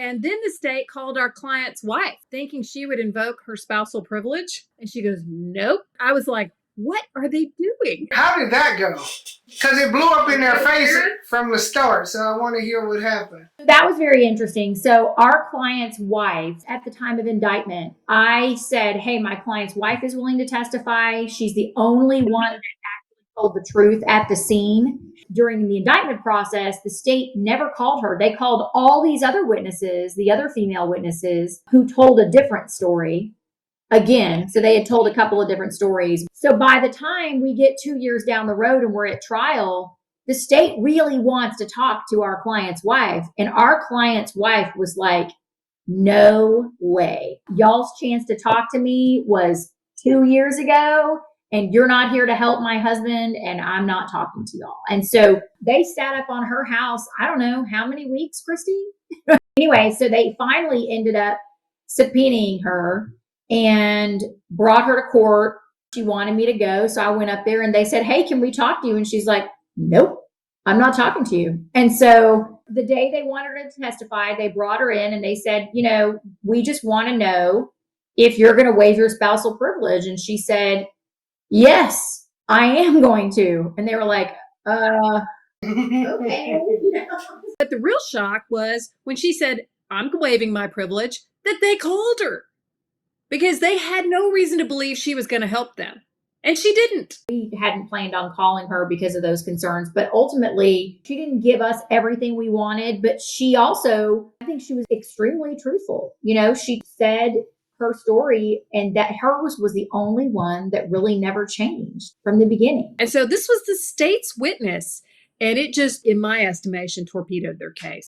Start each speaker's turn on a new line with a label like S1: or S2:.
S1: And then the state called our client's wife, thinking she would invoke her spousal privilege. And she goes, nope. I was like, what are they doing?
S2: How did that go? Because it blew up in their face from the start. So I want to hear what happened.
S3: That was very interesting. So our client's wife, at the time of indictment, I said, hey, my client's wife is willing to testify. She's the only one that actually told the truth at the scene. During the indictment process, the state never called her. They called all these other witnesses, the other female witnesses, who told a different story. Again, so they had told a couple of different stories. So by the time we get 2 years down the road and we're at trial, the state really wants to talk to our client's wife. And our client's wife was like, no way. Y'all's chance to talk to me was 2 years ago, and you're not here to help my husband, and I'm not talking to y'all. And so they sat up on her house, I don't know how many weeks, Christy? Anyway, so they finally ended up subpoenaing her and brought her to court. She wanted me to go. So I went up there and they said, hey, can we talk to you? And she's like, nope, I'm not talking to you. And so the day they wanted her to testify, they brought her in and they said, you know, we just want to know if you're going to waive your spousal privilege. And she said, yes, I am going to. And they were like, okay.
S1: But the real shock was when she said, I'm waiving my privilege, that they called her. Because they had no reason to believe she was going to help them. And she didn't.
S3: We hadn't planned on calling her because of those concerns. But ultimately, she didn't give us everything we wanted. But she also, I think she was extremely truthful. You know, she said her story and that hers was the only one that really never changed from the beginning.
S1: And so this was the state's witness. And it just, in my estimation, torpedoed their case.